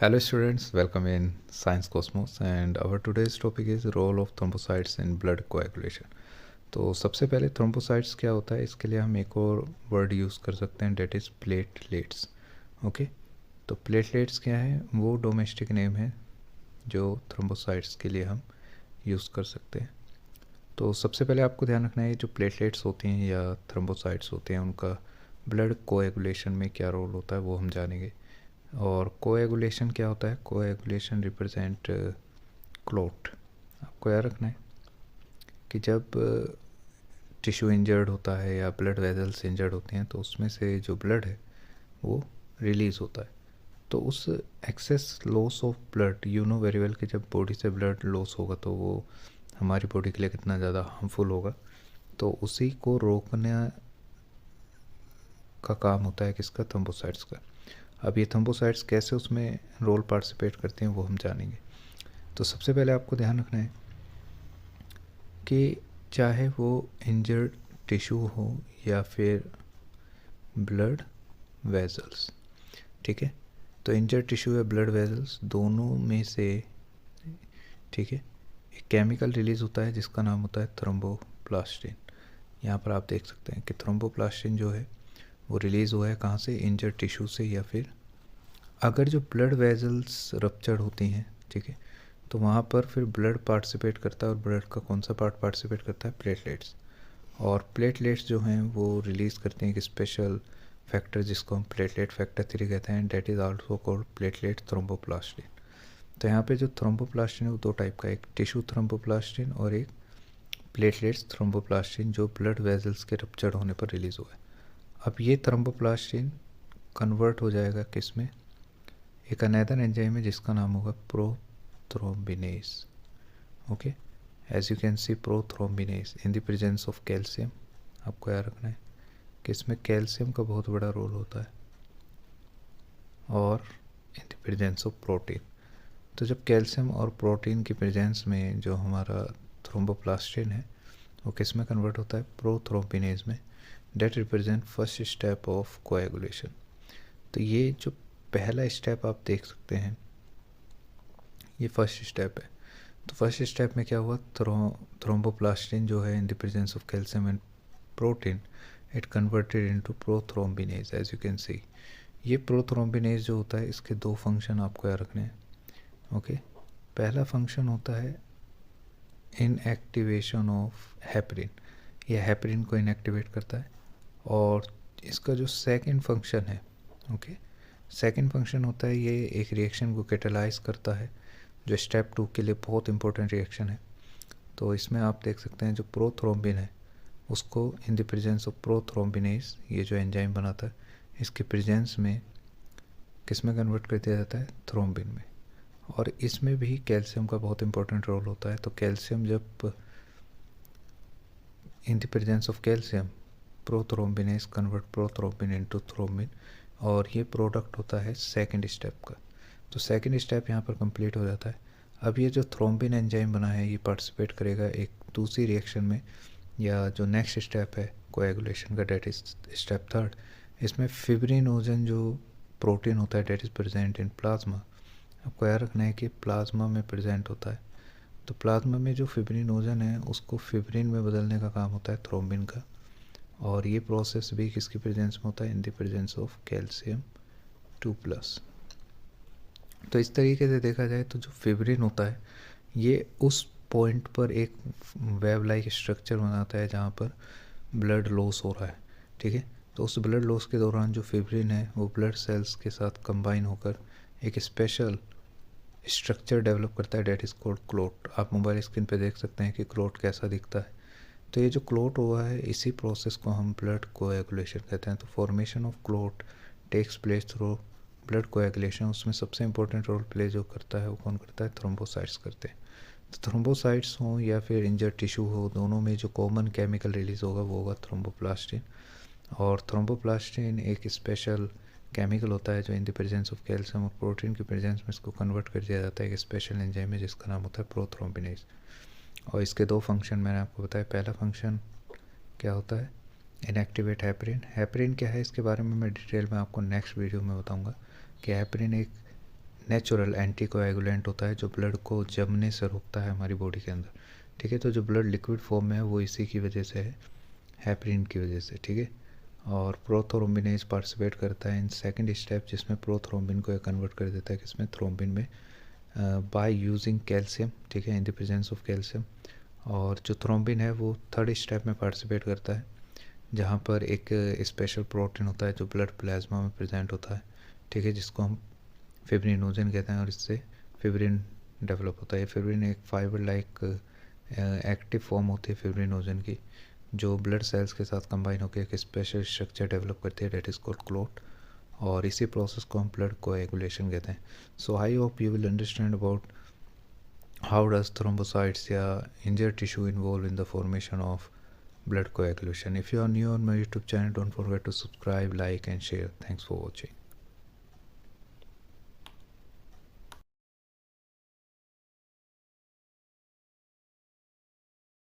Hello students, welcome in Science Cosmos and our today's topic is role of thrombocytes in blood coagulation. तो सबसे पहले thrombocytes क्या होता है, इसके लिए हम एक और वर्ड यूज़ कर सकते हैं, डेट इज़ प्लेटलेट्स. ओके, तो प्लेटलेट्स क्या है, वो डोमेस्टिक नेम है जो थ्रोम्बोसाइट्स के लिए हम यूज़ कर सकते हैं. तो सबसे पहले आपको ध्यान रखना है जो प्लेटलेट्स होती हैं या थ्रोम्बोसाइट्स होते हैं उनका ब्लड कोएगुलेशन में क्या रोल होता है वो हम जानेंगे. और कोएगुलेशन क्या होता है, कोएगुलेशन रिप्रेजेंट क्लोट. आपको याद रखना है कि जब टिश्यू इंजर्ड होता है या ब्लड वेजल्स इंजर्ड होते हैं तो उसमें से जो ब्लड है वो रिलीज़ होता है. तो उस excess loss of blood, you know very well कि जब बॉडी से ब्लड लॉस होगा तो वो हमारी बॉडी के लिए कितना ज़्यादा हार्मफुल होगा. तो उसी को रोकने का काम होता है किसका, थ्रोम्बोसाइट्स का. अब ये थ्रोम्बोसाइट्स कैसे उसमें रोल पार्टिसिपेट करते हैं वो हम जानेंगे. तो सबसे पहले आपको ध्यान रखना है कि चाहे वो इंजर्ड टिश्यू हो या फिर ब्लड वेजल्स, ठीक है. तो इंजर्ड टिश्यू या ब्लड वेजल्स दोनों में से, ठीक है, एक केमिकल रिलीज़ होता है जिसका नाम होता है थ्रोम्बोप्लास्टिन. यहाँ पर आप देख सकते हैं कि थ्रोम्बोप्लास्टिन जो है वो रिलीज़ हुआ है कहाँ से, इंजर्ड टिश्यू से, या फिर अगर जो ब्लड वेजल्स रप्चर्ड होती हैं, ठीक है, तो वहाँ पर फिर ब्लड पार्टिसिपेट करता है. और ब्लड का कौन सा पार्ट पार्टिसिपेट करता है, प्लेटलेट्स. और प्लेटलेट्स जो हैं वो रिलीज़ करते हैं एक स्पेशल फैक्टर जिसको हम प्लेटलेट फैक्टर 3 कहते हैं, that is also called platelet thromboplastin. तो यहाँ पे जो थ्रोम्बोप्लास्टिन है वो दो टाइप का है, एक टिश्यू थ्रोम्बोप्लास्टिन और एक प्लेटलेट्स थ्रोम्बोप्लास्टिन जो ब्लड वेजल्स के रप्चर्ड होने पर रिलीज़ हुआ है. अब ये थ्रोम्बोप्लास्टिन कन्वर्ट हो जाएगा किस में, एक अनदर एंजाइम है जिसका नाम होगा prothrombinase. Okay, as you can see prothrombinase in the presence of calcium. आपको याद रखना है कि इसमें कैल्शियम का बहुत बड़ा रोल होता है और इन द प्रेजेंस ऑफ प्रोटीन. तो जब कैल्शियम और प्रोटीन की प्रेजेंस में जो हमारा थ्रोम्बोप्लास्टिन है वो किस में कन्वर्ट होता है, प्रोथ्रोम्बिनेज में. That represent first step of coagulation. तो ये जो पहला स्टेप आप देख सकते हैं ये फर्स्ट स्टेप है. तो फर्स्ट स्टेप में क्या हुआ, थ्रोम्बोप्लास्टिन जो है in the presence of calcium and protein it converted into prothrombinase as you can see. ये प्रोथ्रोम्बिनेज जो होता है इसके दो फंक्शन आपको याद रखने हैं. ओके, पहला फंक्शन होता है इनएक्टिवेशन ऑफ हेपरिन. ये हेपरिन को इनएक्टिवेट करता है. और इसका जो सेकंड फंक्शन है, ओके, सेकंड फंक्शन होता है ये एक रिएक्शन को कैटेलाइज करता है जो स्टेप 2 के लिए बहुत इंपॉर्टेंट रिएक्शन है. तो इसमें आप देख सकते हैं जो प्रोथ्रोम्बिन है उसको इन द प्रेजेंस ऑफ प्रोथ्रोम्बिनेज, ये जो एंजाइम बनाता है इसके प्रेजेंस में किस में कन्वर्ट कर दिया जाता है, थ्रोम्बिन में. और इसमें भी कैल्शियम का बहुत इंपॉर्टेंट रोल होता है. तो कैल्शियम जब इन the presence of calcium prothrombinase convert prothrombin into thrombin, और ये प्रोडक्ट होता है सेकंड स्टेप का. तो सेकंड स्टेप यहाँ पर कंप्लीट हो जाता है. अब ये जो थ्रोम्बिन एंजाइम बना है ये पार्टिसिपेट करेगा एक दूसरी रिएक्शन में, या जो नेक्स्ट स्टेप है कोएगुलेशन का, डेट इज स्टेप 3. इसमें फिब्रिनोजन जो प्रोटीन होता है that is present in plasma. आपको याद रखना है कि प्लाज्मा में प्रेजेंट होता है. तो प्लाज्मा में जो फिब्रिनोजन है उसको फिब्रिन में बदलने का काम होता है थ्रोम्बिन का. और ये प्रोसेस भी किसकी प्रेजेंस में होता है, in the presence of calcium 2+. तो इस तरीके से देखा जाए तो जो फिब्रिन होता है ये उस पॉइंट पर एक वेव लाइक स्ट्रक्चर बनाता है जहाँ पर ब्लड लॉस हो रहा है, ठीक है. तो उस ब्लड लॉस के दौरान जो फिब्रिन है वो ब्लड सेल्स के साथ कंबाइन होकर एक स्पेशल स्ट्रक्चर डेवलप करता है डेट इज़ कॉल्ड क्लोट. आप मोबाइल स्क्रीन पे देख सकते हैं कि क्लोट कैसा दिखता है. तो ये जो क्लोट हुआ है इसी प्रोसेस को हम ब्लड कोएगुलेशन कहते हैं. तो formation of clot takes place through blood coagulation. उसमें सबसे इंपॉर्टेंट रोल प्ले जो करता है वो कौन करता है, थ्रोम्बोसाइट्स करते हैं. तो थ्रोम्बोसाइट्स हों या फिर इंजर्ड टिश्यू हो, दोनों में जो कॉमन केमिकल रिलीज़ होगा वो होगा थ्रोम्बोप्लास्टिन. और थ्रोम्बोप्लास्टिन एक स्पेशल केमिकल होता है जो इन द प्रेजेंस ऑफ कैल्शियम और प्रोटीन की प्रेजेंस में इसको कन्वर्ट कर दिया जाता है एक स्पेशल एंजाइम में जिसका नाम होता है प्रोथ्रोम्बिनेज. और इसके दो फंक्शन मैंने आपको बताया. पहला फंक्शन क्या होता है, इनएक्टिवेट हेपरिन. हेपरिन क्या है इसके बारे में मैं डिटेल में आपको नेक्स्ट वीडियो में बताऊंगा कि हेपरिन एक नेचुरल एंटीकोएगुलेंट होता है जो ब्लड को जमने से रोकता है हमारी बॉडी के अंदर, ठीक है। तो जो ब्लड लिक्विड फॉर्म में है वो इसी की वजह से है, हेपरिन की वजह से, ठीक है। और प्रोथ्रोम्बिनेज पार्टिसिपेट करता है इन सेकंड स्टेप, जिसमें प्रोथ्रोम्बिन को कन्वर्ट कर देता है किसमें, थ्रोम्बिन में, बाय यूजिंग कैल्शियम, ठीक है, in the presence of calcium. और जो थ्रोम्बिन है वो थर्ड स्टेप में पार्टिसिपेट करता है, जहाँ पर एक स्पेशल प्रोटीन होता है जो ब्लड प्लाज्मा में प्रेजेंट होता है, ठीक है, जिसको हम फिब्रिनोजन कहते हैं, और इससे फिब्रिन डेवलप होता है। फिब्रिन एक फाइबर लाइक एक्टिव फॉर्म होती है फिब्रिनोजन की, जो ब्लड सेल्स के साथ कंबाइन होकर एक स्पेशल स्ट्रक्चर डेवलप करती है, डेट इज़ कॉल्ड क्लोट। और इसी प्रोसेस को हम ब्लड कोएगुलेशन कहते हैं। So I hope you will understand about how does thrombocytes या injured tissue involve in the formation of blood coagulation. If you are new on my YouTube channel, don't forget to subscribe, like and share. Thanks for watching.